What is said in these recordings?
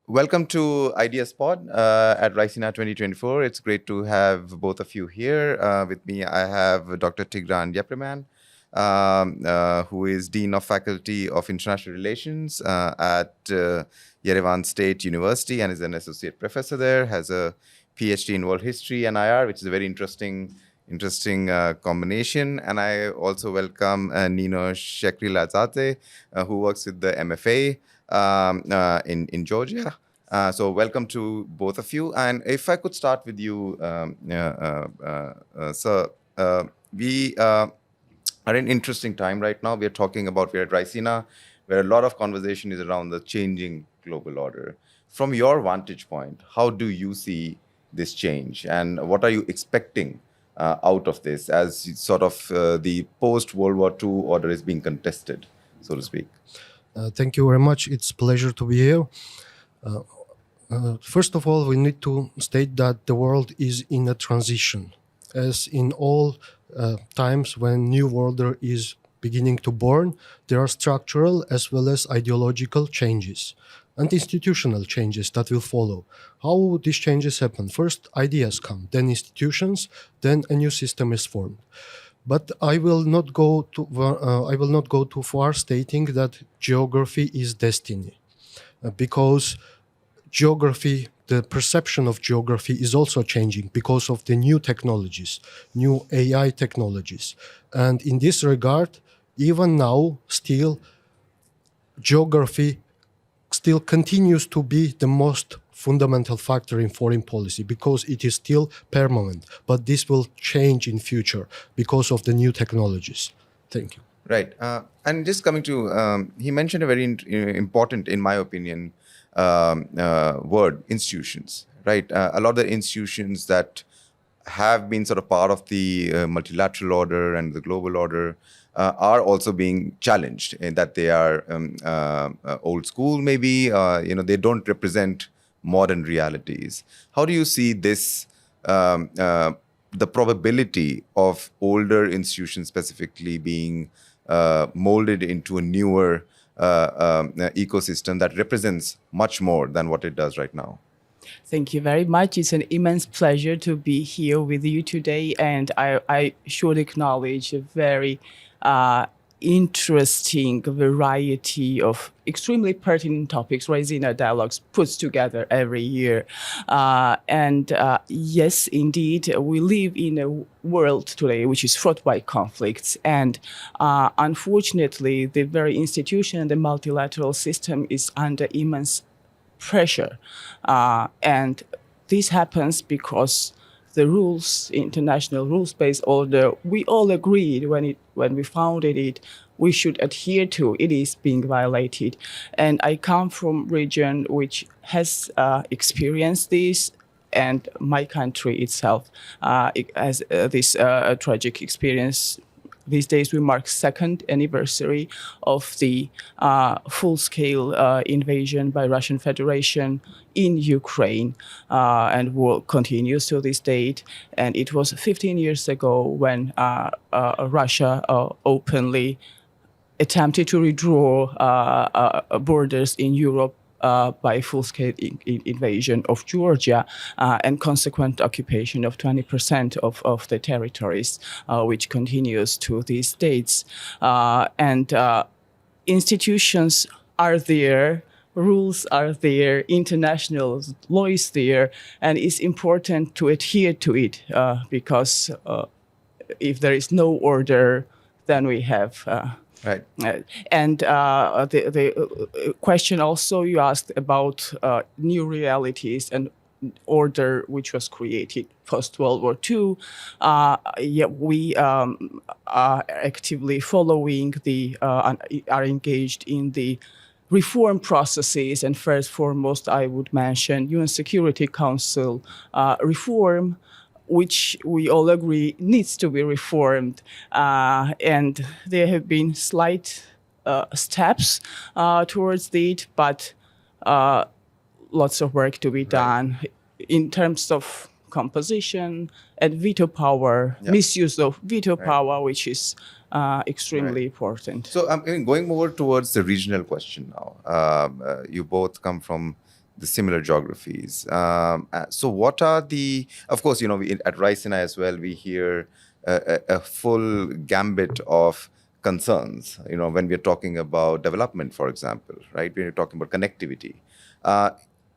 Welcome to Ideas Pod at Raisina 2024. It's great to have both of you here. With me, I have Dr. Tigran Yepremyan, who is Dean of Faculty of International Relations at Yerevan State University and is an associate professor there, has a PhD in World History and IR, which is a very interesting combination. And I also welcome Nino Shekriladzade, who works with the MFA in Georgia. So welcome to both of you. And if I could start with you, sir, we are in an interesting time right now. We're at Raisina, where a lot of conversation is around the changing global order. From your vantage point, how do you see this change? And what are you expecting out of this as sort of the post-World War II order is being contested, so to speak? Thank you very much. It's a pleasure to be here. First of all, we need to state that the world is in a transition. As in all times when new order is beginning to born, there are structural as well as ideological changes and institutional changes that will follow. How these changes happen? First, ideas come, then institutions, then a new system is formed. But I will not go too far stating that geography is destiny, because geography, the perception of geography is also changing because of the new technologies, new AI technologies. And in this regard, even now, still, geography still continues to be the most fundamental factor in foreign policy because it is still permanent. But this will change in future because of the new technologies. Thank you. Right. And just coming to, he mentioned a very important, in my opinion, word, institutions, right? A lot of the institutions that have been sort of part of the multilateral order and the global order are also being challenged in that they are old school, maybe, they don't represent modern realities. How do you see this, the probability of older institutions specifically being molded into a newer ecosystem that represents much more than what it does right now? Thank you very much. It's an immense pleasure to be here with you today, and I should acknowledge a very interesting variety of extremely pertinent topics Raisina Dialogues puts together every year. Yes, indeed, we live in a world today which is fraught by conflicts. And unfortunately, the very institution and the multilateral system is under immense pressure. And this happens because the rules, international rules-based order, we all agreed when we founded it, we should adhere to. It is being violated. And I come from a region which has experienced this, and my country itself has this tragic experience. These days we mark second anniversary of the full-scale invasion by Russian Federation in Ukraine, and will continues to this date. And it was 15 years ago when Russia openly attempted to redraw borders in Europe by full-scale invasion of Georgia and consequent occupation of 20% of the territories, which continues to these dates. Institutions are there, rules are there, international law is there, and it's important to adhere to it because if there is no order, then we have... Right. The question also you asked about new realities and order which was created post-World War II. We are actively following are engaged in the reform processes. And first foremost, I would mention UN Security Council reform, which we all agree needs to be reformed. And there have been slight steps towards it, but lots of work to be done in terms of composition and veto power, misuse of veto power, which is extremely important. So going more towards the regional question now. You both come from the similar geographies. So what are the, of course, at Raisina as well, we hear a full gambit of concerns, when we're talking about development, for example, right? When you're talking about connectivity.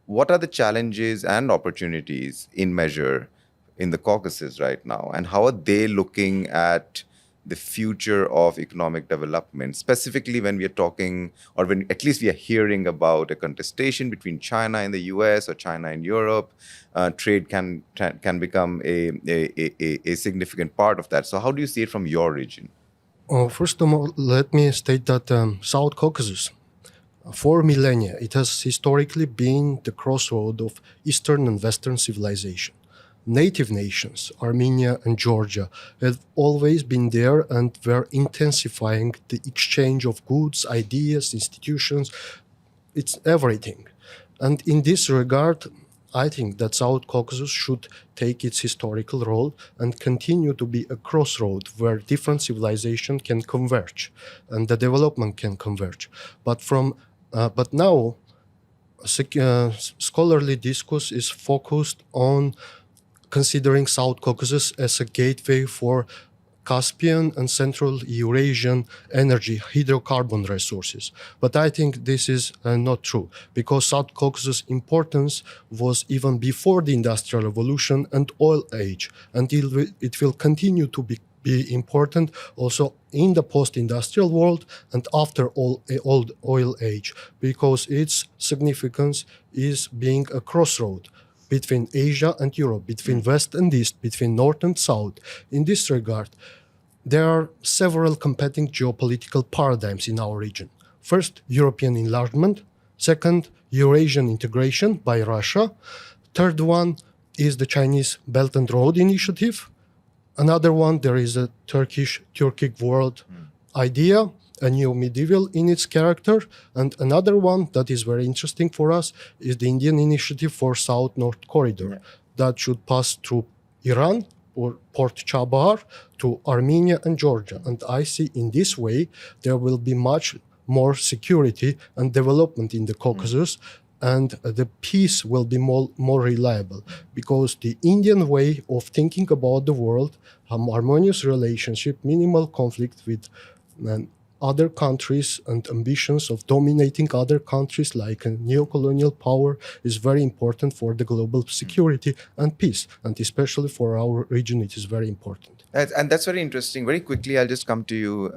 What are the challenges and opportunities in measure in the Caucasus right now? And how are they looking at the future of economic development, specifically when we are talking, or when at least we are hearing about a contestation between China and the US or China and Europe? Trade can become a significant part of that. So how do you see it from your region? First of all, let me state that South Caucasus, for millennia, it has historically been the crossroad of Eastern and Western civilization. Native nations, Armenia and Georgia, have always been there and were intensifying the exchange of goods, ideas, institutions. It's everything. And in this regard, I think that South Caucasus should take its historical role and continue to be a crossroad where different civilizations can converge and the development can converge. But now, scholarly discourse is focused on considering South Caucasus as a gateway for Caspian and Central Eurasian energy, hydrocarbon resources. But I think this is not true, because South Caucasus' importance was even before the Industrial Revolution and oil age, and it will continue to be important also in the post-industrial world and after old oil age, because its significance is being a crossroad between Asia and Europe, between West and East, between North and South. In this regard, there are several competing geopolitical paradigms in our region. First, European enlargement. Second, Eurasian integration by Russia. Third one is the Chinese Belt and Road Initiative. Another one, there is a Turkic world idea, a new medieval in its character. And another one that is very interesting for us is the Indian initiative for South-North Corridor that should pass through Iran or Port Chabahar to Armenia and Georgia. And I see in this way there will be much more security and development in the Caucasus, and the peace will be more reliable, because the Indian way of thinking about the world, harmonious relationship, minimal conflict with other countries and ambitions of dominating other countries like a neo-colonial power is very important for the global security and peace. And especially for our region, it is very important. And that's very interesting. Very quickly, I'll just come to you,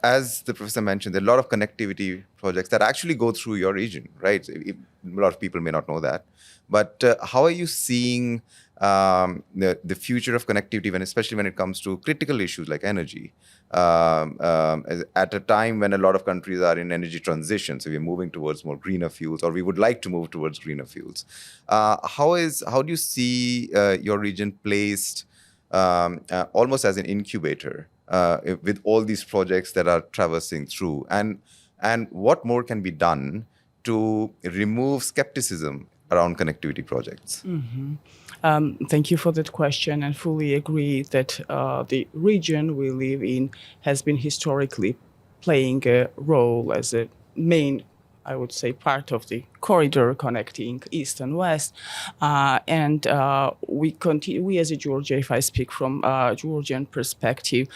as the professor mentioned, there are a lot of connectivity projects that actually go through your region, right? A lot of people may not know that. But how are you seeing the future of connectivity, especially when it comes to critical issues like energy, at a time when a lot of countries are in energy transition, so we're moving towards more greener fuels, or we would like to move towards greener fuels. How do you see your region placed almost as an incubator with all these projects that are traversing through, and what more can be done to remove skepticism around connectivity projects? Thank you for that question, and fully agree that the region we live in has been historically playing a role as a main, I would say, part of the corridor connecting East and West. We as a Georgia, if I speak from a Georgian perspective,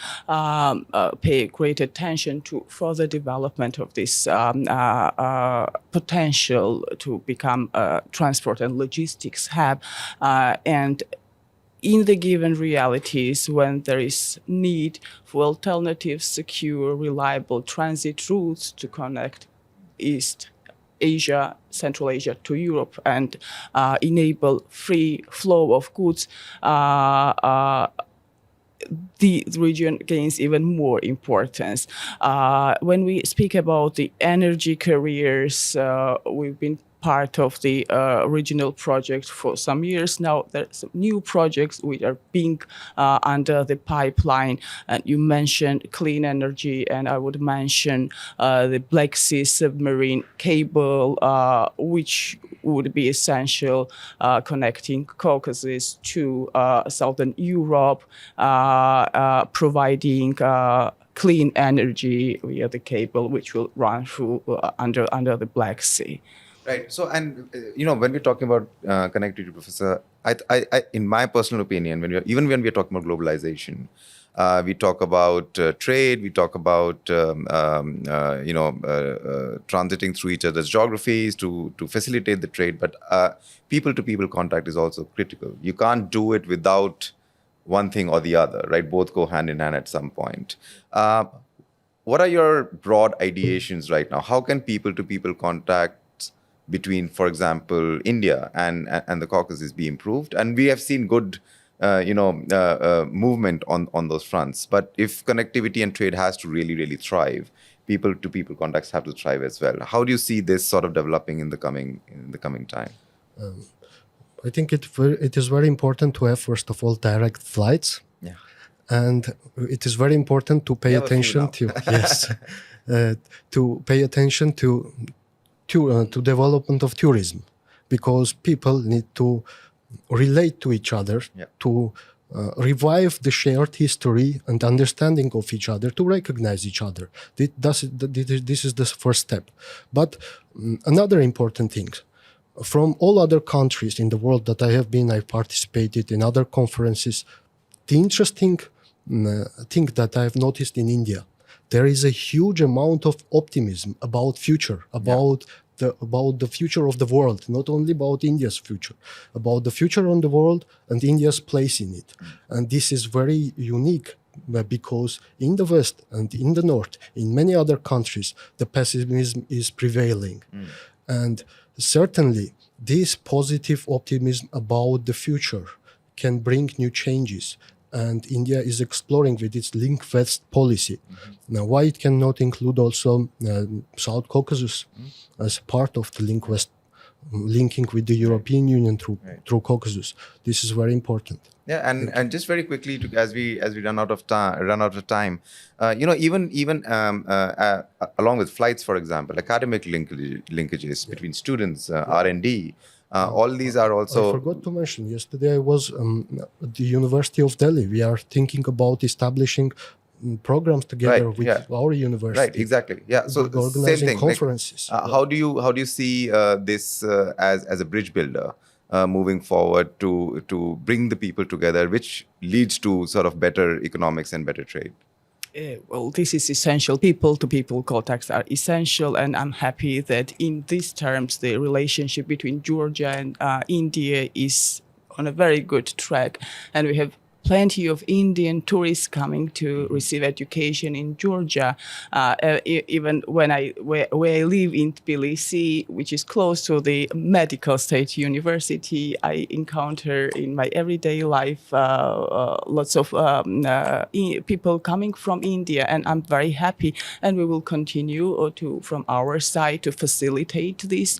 pay great attention to further development of this potential to become a transport and logistics hub. And in the given realities, when there is need for alternative, secure, reliable transit routes to connect East Asia, Central Asia to Europe, and enable free flow of goods, the region gains even more importance. When we speak about the energy carriers, we've been part of the regional project for some years now. There's some new projects which are being under the pipeline. And you mentioned clean energy, and I would mention the Black Sea submarine cable, which would be essential, connecting Caucasus to Southern Europe, providing clean energy via the cable, which will run through under the Black Sea. Right. So, and when we're talking about connectivity, Professor, in my personal opinion, when we're talking about globalization, we talk about trade, we talk about transiting through each other's geographies to facilitate the trade. But people-to-people contact is also critical. You can't do it without one thing or the other, right? Both go hand in hand at some point. What are your broad ideations right now? How can people-to-people contact between, for example, India and the Caucasus be improved? And we have seen good, movement on those fronts. But if connectivity and trade has to really, really thrive, people-to-people contacts have to thrive as well. How do you see this sort of developing in the coming time? I think it is very important to have, first of all, direct flights. Yeah. And it is very important to pay attention to to pay attention to development of tourism, because people need to relate to each other, to revive the shared history and understanding of each other, to recognize each other. This is the first step. But another important thing, from all other countries in the world that I have been, I participated in other conferences. The interesting thing that I have noticed in India, there is a huge amount of optimism about future, about the future of the world, not only about India's future, about the future on the world and India's place in it. And this is very unique because in the West and in the North, in many other countries, the pessimism is prevailing. And certainly, this positive optimism about the future can bring new changes. And India is exploring with its Link West policy. Now, why it cannot include also South Caucasus as part of the Link West, linking with the European Union through Caucasus? This is very important. Yeah, and just very quickly, as we run out of time, even along with flights, for example, academic linkages between students, R&D. All these are also... I forgot to mention, yesterday I was at the University of Delhi. We are thinking about establishing programs together with our university. Right, exactly. Yeah, so organizing same thing. Conferences. How do you see this as a bridge builder moving forward to bring the people together, which leads to sort of better economics and better trade? Well, this is essential. People-to-people contacts are essential, and I'm happy that in these terms, the relationship between Georgia and India is on a very good track, and we have plenty of Indian tourists coming to receive education in Georgia. Even when where I live in Tbilisi, which is close to the Medical State University, I encounter in my everyday life lots of people coming from India, and I'm very happy. And we will continue from our side to facilitate these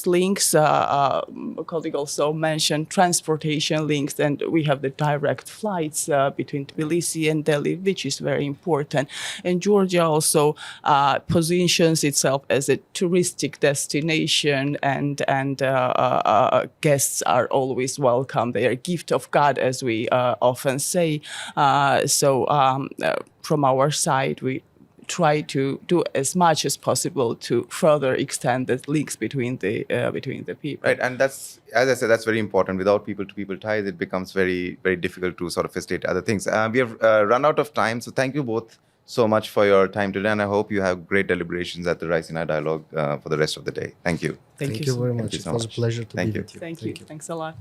links. Colleague also mentioned transportation links, and we have the direct flights between Tbilisi and Delhi, which is very important. And Georgia also positions itself as a touristic destination, and guests are always welcome. They are a gift of God, as we often say. From our side, we try to do as much as possible to further extend the links between the people. Right, and that's, as I said, that's very important. Without people-to-people ties, it becomes very, very difficult to sort of facilitate other things. We have run out of time, so thank you both so much for your time today, and I hope you have great deliberations at the Raisina Dialogue for the rest of the day. Thank you. Thank you very much. Thank you so It was a much. pleasure to Thank be you. with you. Thank you. Thanks a lot.